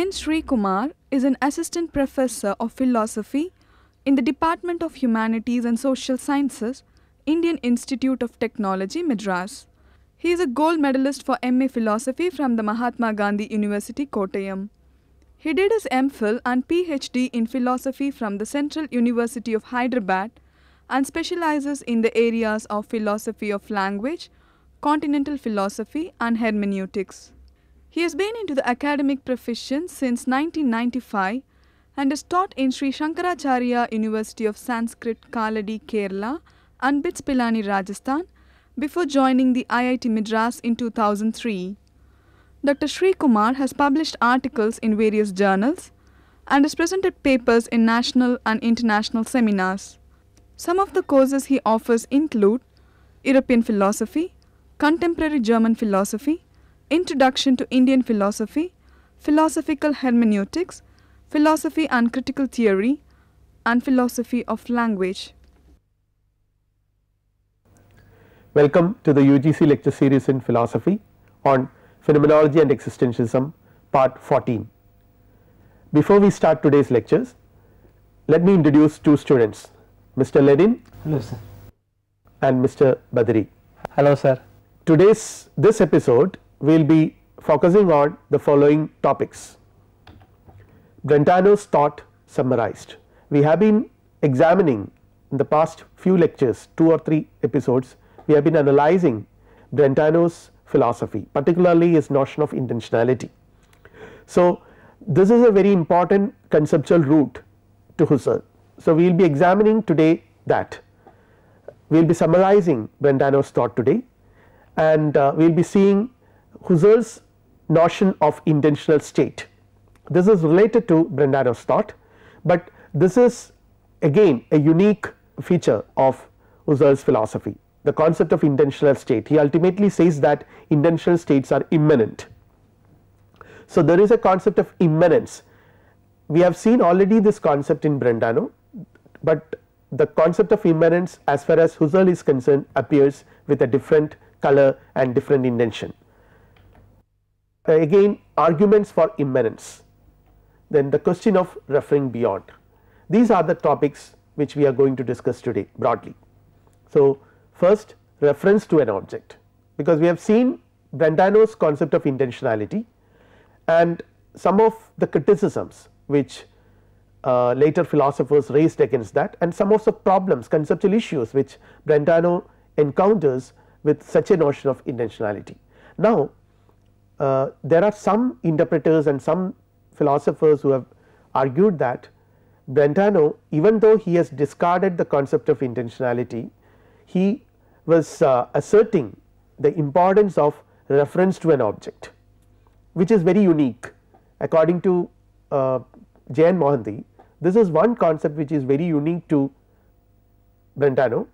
N. Sreekumar is an assistant professor of philosophy in the Department of Humanities and Social Sciences, Indian Institute of Technology, Madras. He is a gold medalist for MA Philosophy from the Mahatma Gandhi University, Kottayam. He did his MPhil and PhD in philosophy from the Central University of Hyderabad and specializes in the areas of philosophy of language, continental philosophy, and hermeneutics. He has been into the academic profession since 1995 and is taught in Sri Shankaracharya University of Sanskrit, Kaladi, Kerala and BITS Pilani, Rajasthan before joining the IIT Madras in 2003. Dr. Sreekumar has published articles in various journals and has presented papers in national and international seminars. Some of the courses he offers include European Philosophy, Contemporary German Philosophy, Introduction to Indian Philosophy, Philosophical Hermeneutics, Philosophy and Critical Theory, and Philosophy of Language. Welcome to the UGC lecture series in philosophy on Phenomenology and Existentialism, part 14. Before we start today's lectures, let me introduce two students, Mr. Lenin. Hello sir. And Mr. Badri. Hello sir. This episode we will be focusing on the following topics. Brentano's thought summarized. We have been examining in the past few lectures, 2 or 3 episodes, we have been analyzing Brentano's philosophy, particularly his notion of intentionality. So this is a very important conceptual route to Husserl. So we will be examining today that. We will be summarizing Brentano's thought today, and we will be seeing Husserl's notion of intentional state. This is related to Brentano's thought, but this is again a unique feature of Husserl's philosophy, the concept of intentional state. He ultimately says that intentional states are immanent. So there is a concept of immanence. We have seen already this concept in Brentano, but the concept of immanence as far as Husserl is concerned appears with a different color and different intention. Again, arguments for immanence, then the question of referring beyond. These are the topics which we are going to discuss today broadly. So first, reference to an object, because we have seen Brentano's concept of intentionality and some of the criticisms which later philosophers raised against that, and some of the problems, conceptual issues which Brentano encounters with such a notion of intentionality. Now there are some interpreters and some philosophers who have argued that Brentano, even though he has discarded the concept of intentionality, he was asserting the importance of reference to an object, which is very unique. According to J.N. Mohanty, this is one concept which is very unique to Brentano,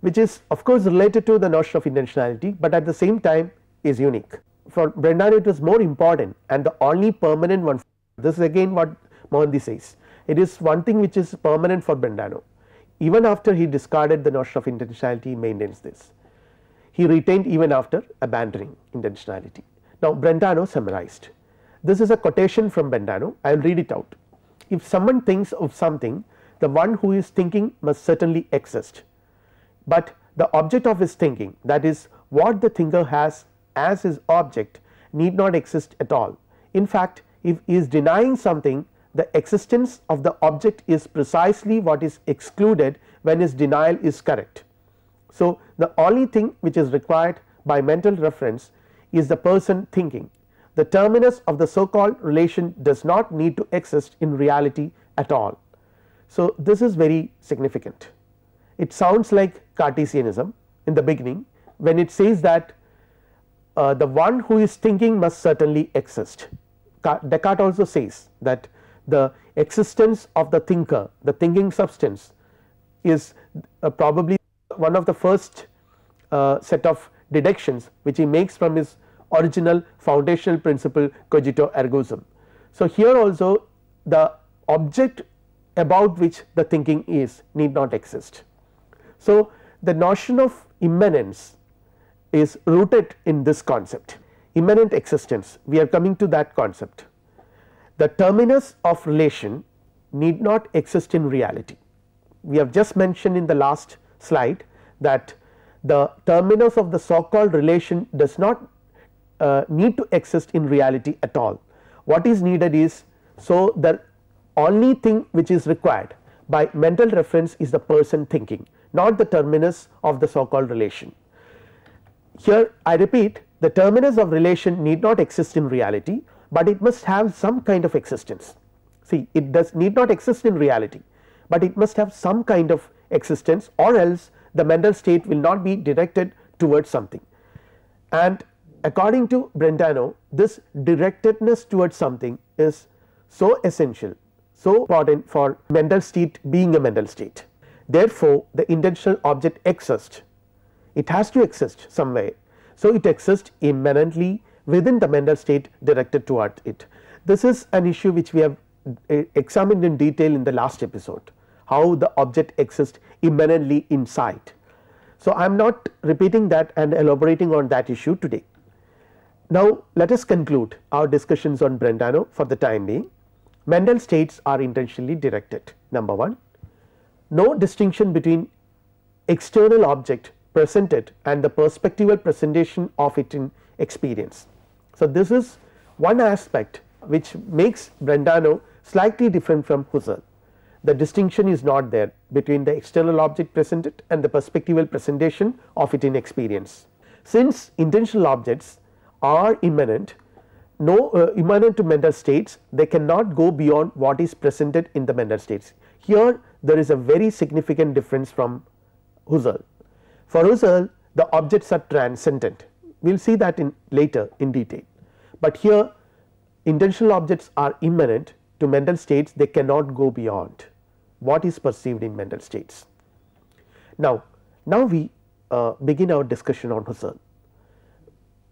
which is of course related to the notion of intentionality, but at the same time is unique. For Brentano it was more important and the only permanent one. This is again what Mohanty says, it is one thing which is permanent for Brentano. Even after he discarded the notion of intentionality, he maintains this. He retained even after abandoning intentionality. Now Brentano summarized. This is a quotation from Brentano, I will read it out. If someone thinks of something, the one who is thinking must certainly exist, but the object of his thinking, that is what the thinker has as his object, need not exist at all. In fact, if he is denying something, the existence of the object is precisely what is excluded when his denial is correct. So the only thing which is required by mental reference is the person thinking. The terminus of the so called relation does not need to exist in reality at all. So this is very significant. It sounds like Cartesianism in the beginning when it says that the one who is thinking must certainly exist. Descartes also says that the existence of the thinker, the thinking substance, is probably one of the first set of deductions which he makes from his original foundational principle cogito ergo sum. So here also the object about which the thinking is need not exist. So the notion of immanence is rooted in this concept, immanent existence. We are coming to that concept. the terminus of relation need not exist in reality. We have just mentioned in the last slide that the terminus of the so called relation does not need to exist in reality at all. What is needed is, so the only thing which is required by mental reference is the person thinking, not the terminus of the so called relation. Here I repeat, the terminus of relation need not exist in reality, but it must have some kind of existence. See, it does need not exist in reality, but it must have some kind of existence, or else the mental state will not be directed towards something. And according to Brentano, this directedness towards something is so essential, so important for mental state being a mental state. Therefore, the intentional object exists, it has to exist somewhere. So, it exists immanently within the mental state directed toward it. This is an issue which we have examined in detail in the last episode, how the object exists immanently inside. So, I am not repeating that and elaborating on that issue today. Now, let us conclude our discussions on Brentano for the time being. Mental states are intentionally directed. Number 1, no distinction between external object presented and the perspectival presentation of it in experience. So, this is one aspect which makes Brentano slightly different from Husserl. The distinction is not there between the external object presented and the perspectival presentation of it in experience. Since intentional objects are immanent, immanent to mental states, they cannot go beyond what is presented in the mental states. Here there is a very significant difference from Husserl. For Husserl, the objects are transcendent, we will see that in later in detail, but here intentional objects are immanent to mental states, they cannot go beyond what is perceived in mental states. Now we begin our discussion on Husserl,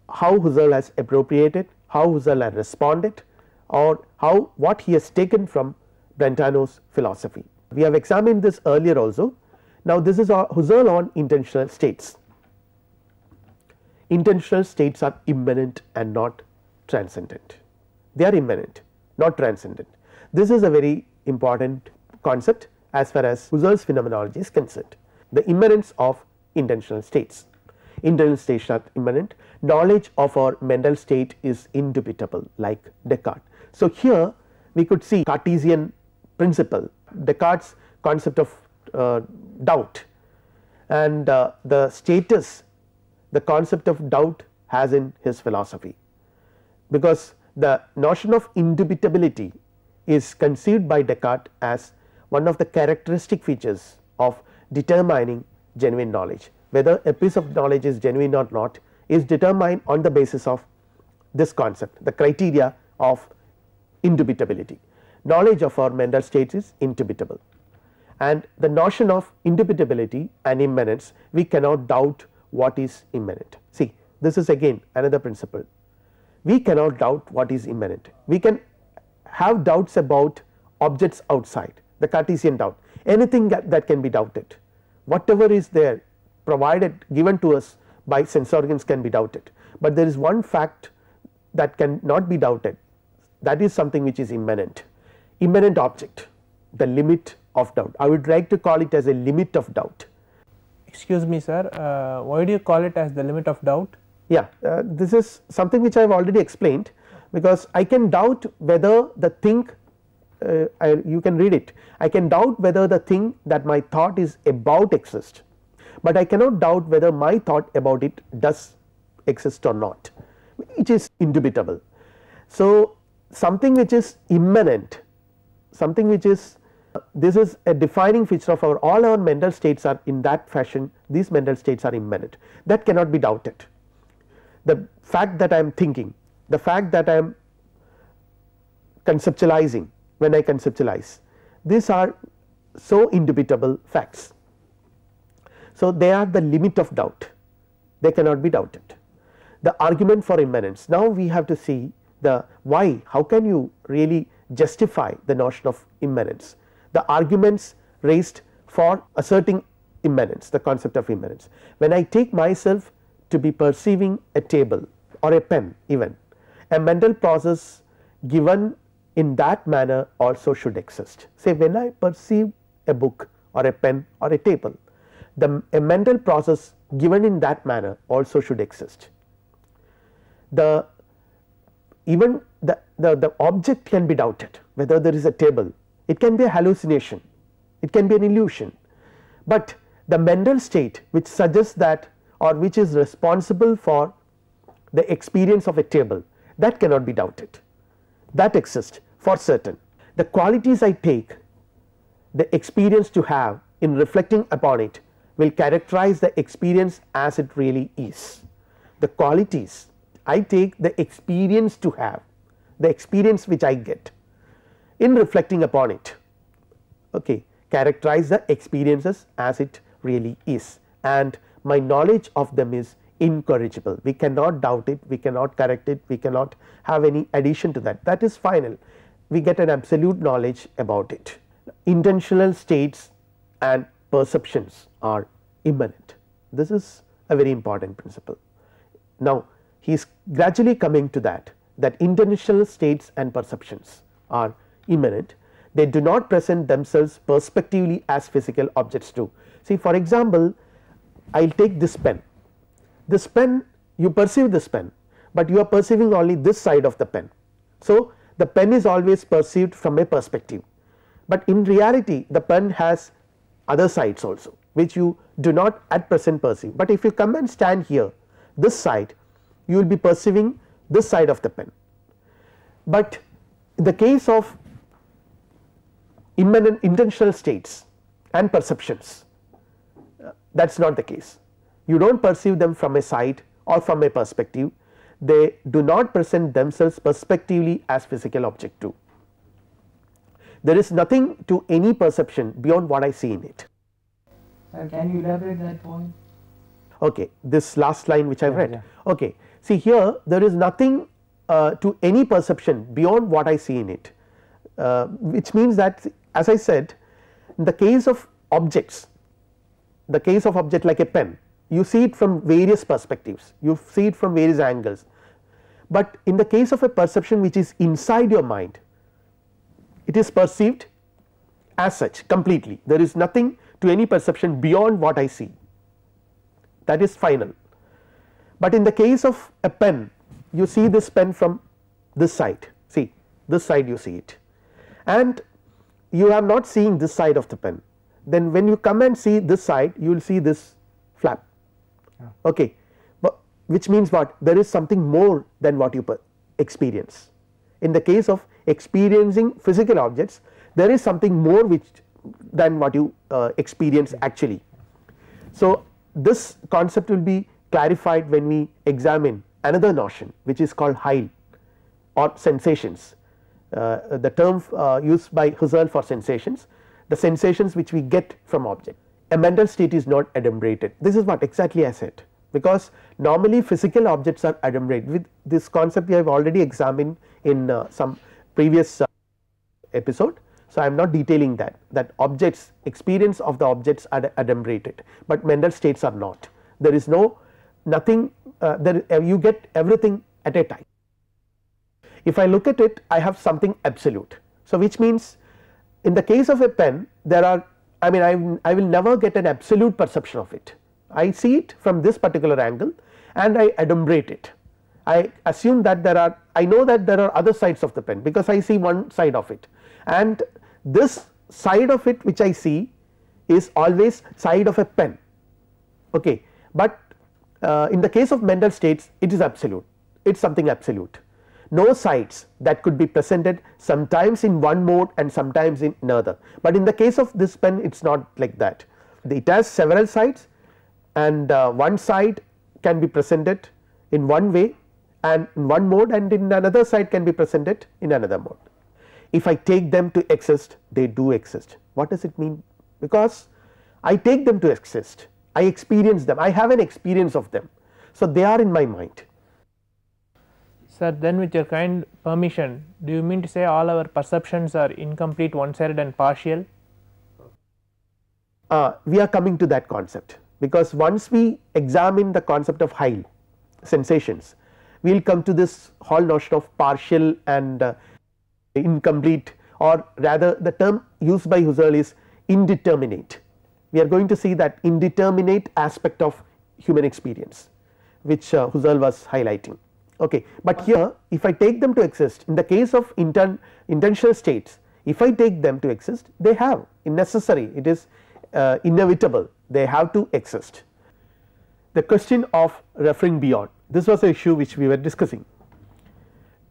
how Husserl has appropriated, how Husserl has responded, or what he has taken from Brentano's philosophy. We have examined this earlier also. Now, this is Husserl on intentional states. Intentional states are immanent and not transcendent. They are immanent, not transcendent. This is a very important concept as far as Husserl's phenomenology is concerned. The immanence of intentional states. Intentional states are immanent. Knowledge of our mental state is indubitable, like Descartes. So, here we could see Cartesian principle, Descartes' concept of doubt, and the status the concept of doubt has in his philosophy, because the notion of indubitability is conceived by Descartes as one of the characteristic features of determining genuine knowledge. Whether a piece of knowledge is genuine or not is determined on the basis of this concept, the criteria of indubitability. Knowledge of our mental states is indubitable, and the notion of indubitability and immanence, we cannot doubt what is immanent. See, this is again another principle, we cannot doubt what is immanent. We can have doubts about objects outside, the Cartesian doubt, anything that can be doubted, whatever is there provided given to us by sense organs can be doubted, but there is one fact that can not be doubted, that is something which is immanent. Immanent object, the limit of doubt, I would like to call it as a limit of doubt. Excuse me sir, why do you call it as the limit of doubt? Yeah, this is something which I have already explained, because I can doubt whether the thing, you can read it, I can doubt whether the thing that my thought is about exists, but I cannot doubt whether my thought about it does exist or not, which is indubitable. So, something which is immanent, something which is this is a defining feature of all our mental states are in that fashion, these mental states are immanent, that cannot be doubted. The fact that I am thinking, the fact that I am conceptualizing, when I conceptualize, these are so indubitable facts. So, they are the limit of doubt, they cannot be doubted. The argument for immanence, now we have to see the why, how can you really justify the notion of immanence, the arguments raised for asserting immanence, the concept of immanence. When I take myself to be perceiving a table or a pen, even a mental process given in that manner also should exist. Say when I perceive a book or a pen or a table, a mental process given in that manner also should exist. Even the object can be doubted, whether there is a table, it can be a hallucination, it can be an illusion, but the mental state which suggests that or which is responsible for the experience of a table, that cannot be doubted, that exists for certain. The qualities I take the experience to have in reflecting upon it will characterize the experience as it really is. The qualities I take the experience to have, the experience which I get in reflecting upon it, okay, characterize the experiences as it really is, and my knowledge of them is incorrigible. We cannot doubt it, we cannot correct it, we cannot have any addition to that, that is final. We get an absolute knowledge about it. Intentional states and perceptions are immanent. This is a very important principle. Now he is gradually coming to that intentional states and perceptions are immanent. They do not present themselves perspectively as physical objects do. See, for example, I will take this pen. This pen, you perceive this pen, but you are perceiving only this side of the pen. So the pen is always perceived from a perspective, but in reality the pen has other sides also which you do not at present perceive. But if you come and stand here, this side, you will be perceiving this side of the pen. But in the case of immanent intentional states and perceptions, that is not the case. You do not perceive them from a side or from a perspective, they do not present themselves perspectively as physical object do. There is nothing to any perception beyond what I see in it. Can you elaborate that point? Okay, this last line which I have read. Okay, see here there is nothing to any perception beyond what I see in it, which means that, as I said, in the case of objects, the case of object like a pen, you see it from various perspectives, you see it from various angles, but in the case of a perception which is inside your mind, it is perceived as such completely. There is nothing to any perception beyond what I see, that is final. But in the case of a pen, you see this pen from this side, see this side you see it, and you are not seeing this side of the pen. Then when you come and see this side, you will see this flap, okay, but which means what? There is something more than what you experience. In the case of experiencing physical objects, there is something more than what you experience actually. So this concept will be clarified when we examine another notion which is called hyle or sensations, the term used by Husserl for sensations, the sensations which we get from object. A mental state is not adumbrated. This is what exactly I said, because normally physical objects are adumbrated. With this concept we have already examined in some previous episode, so I am not detailing that objects, experience of the objects are adumbrated, but mental states are not. There is nothing you get everything at a time. If I look at it, I have something absolute. So which means in the case of a pen, there are, I will never get an absolute perception of it. I see it from this particular angle and I adumbrate it. I assume that I know that there are other sides of the pen because I see one side of it, and this side of it which I see is always side of a pen, okay. But in the case of mental states, it is absolute, it is something absolute, no sides that could be presented sometimes in one mode and sometimes in another. But in the case of this pen, it is not like that. It has several sides, and one side can be presented in one way and in one mode, and in another side can be presented in another mode. If I take them to exist, they do exist. What does it mean? Because I take them to exist, I experience them, I have an experience of them, so they are in my mind. Sir, then with your kind permission, do you mean to say all our perceptions are incomplete, one-sided and partial? We are coming to that concept, because once we examine the concept of hyle, sensations, we will come to this whole notion of partial and incomplete, or rather the term used by Husserl is indeterminate. We are going to see that indeterminate aspect of human experience which Husserl was highlighting. Okay. But here if I take them to exist, in the case of intentional states, if I take them to exist, they have necessary, it is inevitable, they have to exist. The question of referring beyond, this was an issue which we were discussing.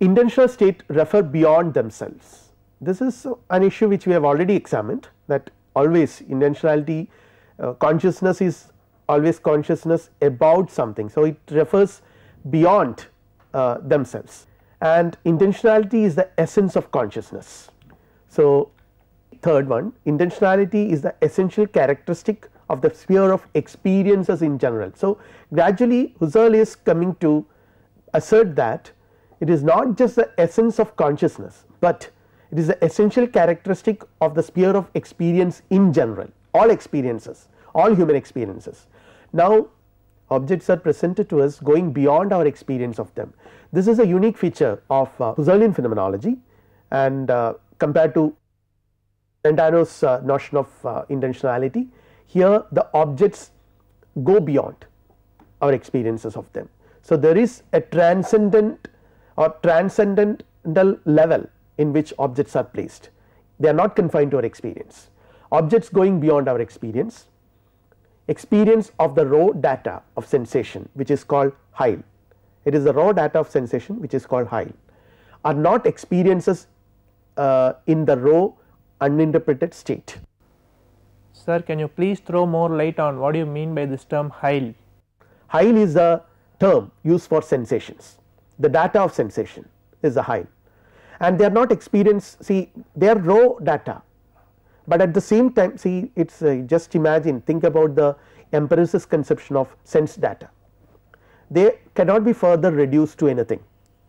Intentional state refer beyond themselves. This is an issue which we have already examined, that always intentionality, consciousness is always consciousness about something. So, it refers beyond themselves, and intentionality is the essence of consciousness. So, third one, intentionality is the essential characteristic of the sphere of experiences in general. So, gradually Husserl is coming to assert that it is not just the essence of consciousness, but it is the essential characteristic of the sphere of experience in general, all experiences, all human experiences. Now, objects are presented to us going beyond our experience of them. This is a unique feature of Husserlian phenomenology, and compared to BRENTANO's notion of intentionality, here the objects go beyond our experiences of them. So, there is a transcendent or transcendental level in which objects are placed, they are not confined to our experience. Objects going beyond our experience of the raw data of sensation which is called hyle, it is the raw data of sensation which is called hyle, are not experiences in the raw uninterpreted state. Sir, can you please throw more light on what do you mean by this term hyle? Hyle is the term used for sensations, the data of sensation is the hyle, and they are not experience, see they are raw data, but at the same time see it is just imagine, think about the empiricist conception of sense data, they cannot be further reduced to anything,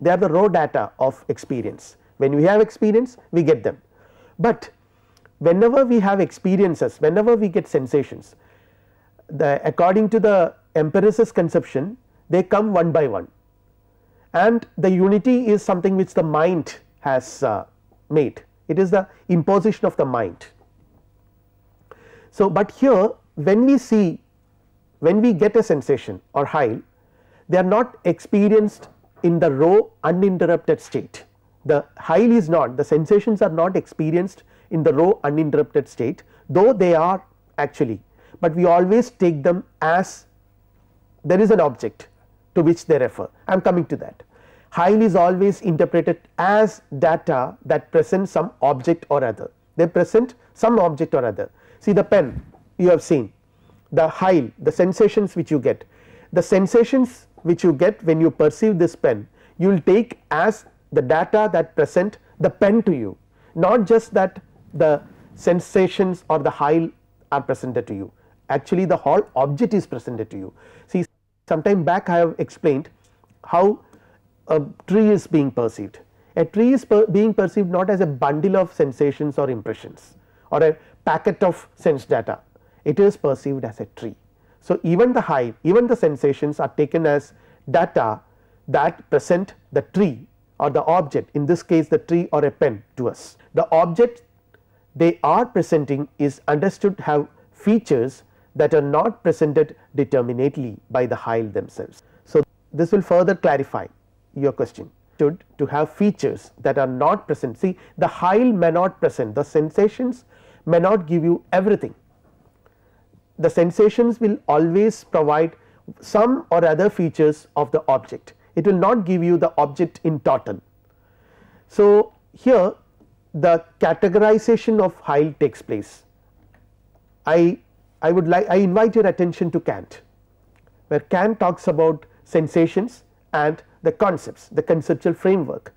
they are the raw data of experience. When we have experience we get them, but whenever we have experiences, whenever we get sensations, according to the empiricist conception they come one by one, and the unity is something which the mind has made, it is the imposition of the mind. So, but here when we get a sensation or hyle, they are not experienced in the raw uninterrupted state, the hyle is not, the sensations are not experienced in the raw uninterrupted state, though they are actually, but we always take them as there is an object to which they refer. I am coming to that. Hyle is always interpreted as data that present some object or other, they present some object or other. See the pen you have seen, the hyle, the sensations which you get, the sensations which you get when you perceive this pen, you will take as the data that present the pen to you, not just that the sensations or the hyle are presented to you, actually the whole object is presented to you. See, some time back I have explained how a tree is being perceived. A tree is being perceived not as a bundle of sensations or impressions or a packet of sense data, it is perceived as a tree. So, even the hyle, even the sensations are taken as data that present the tree or the object, in this case the tree or a pen to us. The object they are presenting is understood to have features that are not presented determinately by the hyle themselves. So, this will further clarify your question, to have features that are not present. See, the hyle may not present, the sensations may not give you everything, the sensations will always provide some or other features of the object, it will not give you the object in total. So, here the categorization of hyle takes place. I invite your attention to Kant, where Kant talks about sensations and the concepts, the conceptual framework.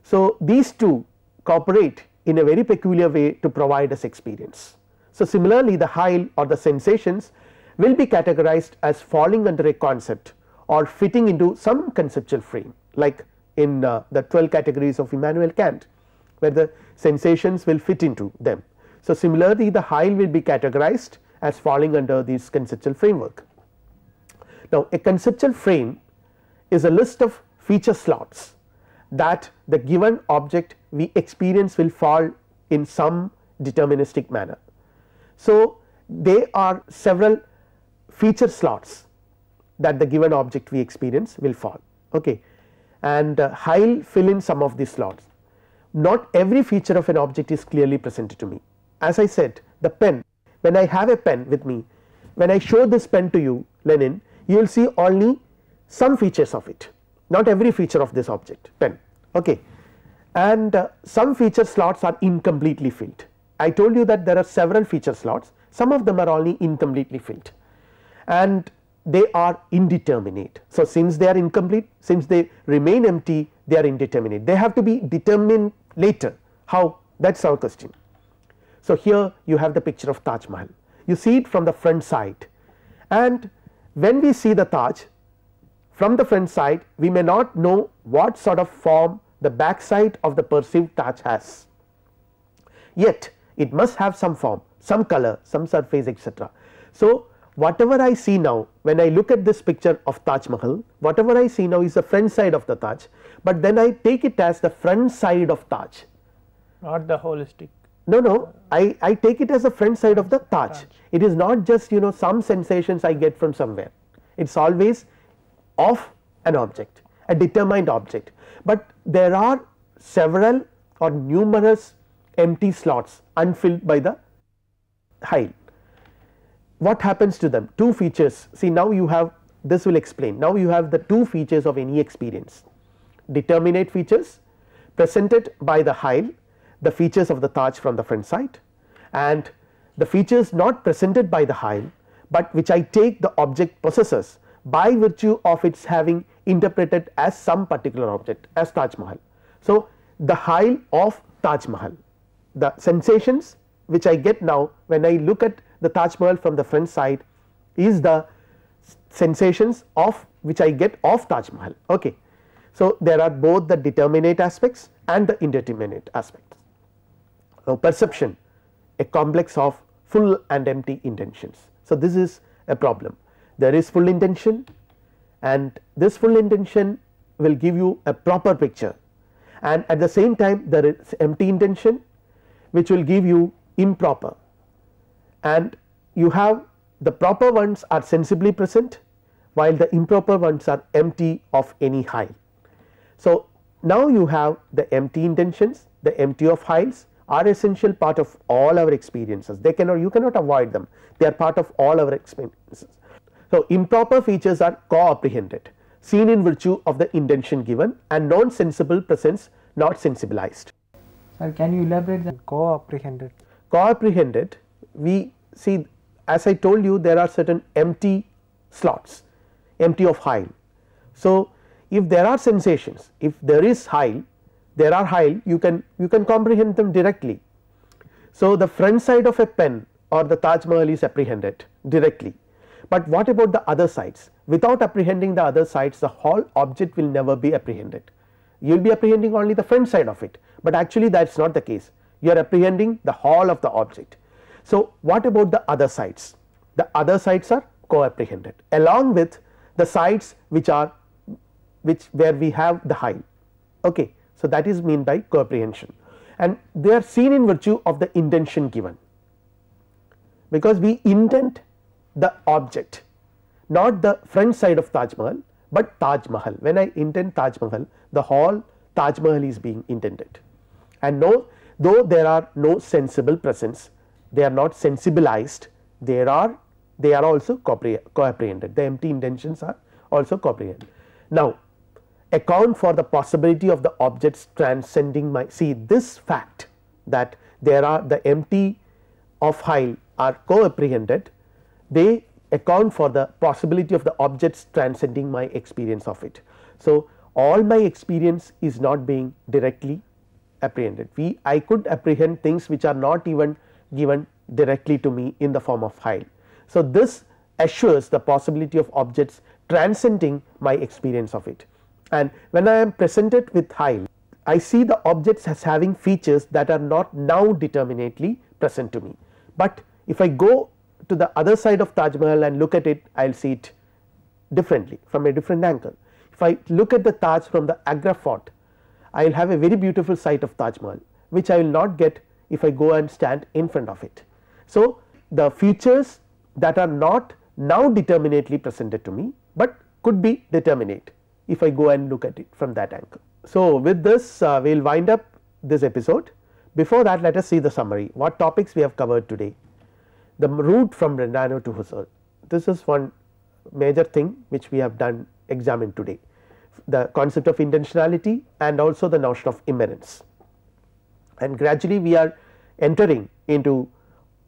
So, these two cooperate in a very peculiar way to provide us experience. So, similarly the hyle or the sensations will be categorized as falling under a concept or fitting into some conceptual frame, like in the 12 categories of Immanuel Kant, where the sensations will fit into them. So, similarly the hyle will be categorized as falling under this conceptual framework. Now, a conceptual frame is a list of feature slots that the given object we experience will fall in some deterministic manner. So, there are several feature slots that the given object we experience will fall, okay. And hyle fill in some of these slots. Not every feature of an object is clearly presented to me. As I said, the pen, when I have a pen with me, when I show this pen to you, Lenin, you will see only some features of it, not every feature of this object pen, okay. And some feature slots are incompletely filled. I told you that there are several feature slots, some of them are only incompletely filled and they are indeterminate. So, since they are incomplete, since they remain empty, they are indeterminate, they have to be determined later. How? That is our question. So, here you have the picture of Taj Mahal, you see it from the front side, and when we see the Taj from the front side, we may not know what sort of form the back side of the perceived Taj has, yet it must have some form, some color, some surface, etc. So, whatever I see now when I look at this picture of Taj Mahal, whatever I see now is the front side of the Taj, but then I take it as the front side of Taj, not the holistic. No, I take it as the front side of the Taj. It is not just some sensations I get from somewhere, it is always of an object, a determined object, but there are several or numerous empty slots unfilled by the hyle. What happens to them? Two features. See, now you have, this will explain, now you have the two features of any experience: determinate features presented by the hyle, the features of the Taj from the front side, and the features not presented by the hyle, but which I take the object possesses by virtue of its having interpreted as some particular object, as Taj Mahal. So, the hyle of Taj Mahal, the sensations which I get now when I look at the Taj Mahal from the front side is the sensations of which I get of Taj Mahal, okay. So, there are both the determinate aspects and the indeterminate aspects. Now, perception, a complex of full and empty intentions. So, this is a problem. There is full intention, and this full intention will give you a proper picture, and at the same time there is empty intention which will give you improper, and you have the proper ones are sensibly present while the improper ones are empty of any hyle. So, now you have the empty intentions, the empty of hyles are essential part of all our experiences, they cannot, you cannot avoid them, they are part of all our experiences. So, improper features are co-apprehended, seen in virtue of the intention given, and non-sensible presence not sensibilized. Sir, can you elaborate that? Co-apprehended. Co-apprehended, we see, as I told you, there are certain empty slots, empty of hyle. So, if there are sensations, if there is hyle, there are hyle, you can comprehend them directly. So, the front side of a pen or the Taj Mahal is apprehended directly, but what about the other sides? Without apprehending the other sides, the whole object will never be apprehended. You will be apprehending only the front side of it, but actually that is not the case, you are apprehending the whole of the object. So, what about the other sides? The other sides are co-apprehended along with the sides which are where we have the hyle, okay. So, that is meant by co-apprehension, and they are seen in virtue of the intention given, because we intend the object, not the front side of Taj Mahal, but Taj Mahal. When I intend Taj Mahal, the whole Taj Mahal is being intended, and though there are no sensible presence, they are not sensibilized, they are also co-apprehended, the empty intentions are also co-apprehended. Now, account for the possibility of the objects transcending my, see this fact that there are the empty of hyle are co-apprehended, they account for the possibility of the objects transcending my experience of it. So, all my experience is not being directly apprehended, I could apprehend things which are not even given directly to me in the form of hyle. So, this assures the possibility of objects transcending my experience of it, and when I am presented with hyle, I see the objects as having features that are not now determinately present to me, but if I go to the other side of Taj Mahal and look at it, I will see it differently from a different angle. If I look at the Taj from the Agra fort, I will have a very beautiful sight of Taj Mahal, which I will not get if I go and stand in front of it. So, the features that are not now determinately presented to me, but could be determinate if I go and look at it from that angle. So, with this we will wind up this episode. Before that, let us see the summary. What topics we have covered today? The route from Brentano to Husserl. This is one major thing which we have examined today. The concept of intentionality and also the notion of immanence, and gradually we are entering into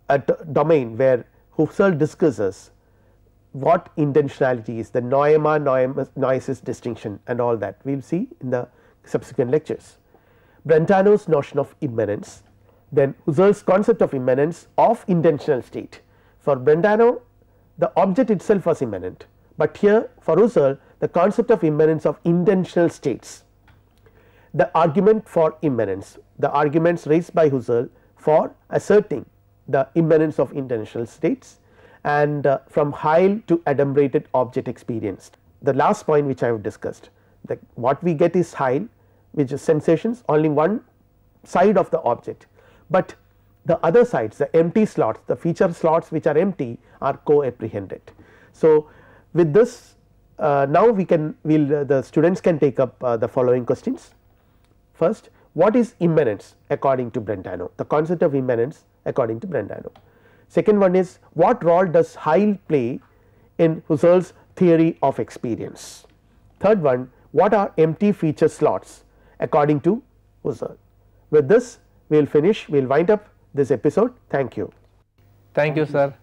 a domain where Husserl discusses what intentionality is, the noesis distinction and all that we will see in the subsequent lectures. Brentano's notion of immanence, then Husserl's concept of immanence of intentional state. For Brentano the object itself was immanent, but here for Husserl the concept of immanence of intentional states. The argument for immanence, the arguments raised by Husserl for asserting the immanence of intentional states, and from hyle to adumbrated object experienced. The last point which I have discussed, that what we get is hyle, which is sensations, only one side of the object, but the other sides, the empty slots, the feature slots which are empty are co-apprehended. So, with this now the students can take up the following questions. First, what is immanence according to Brentano, the concept of immanence according to Brentano. Second one is, what role does hyle play in Husserl's theory of experience. Third one, what are empty feature slots according to Husserl. With this we will finish, we will wind up this episode. Thank you. Thank you, sir.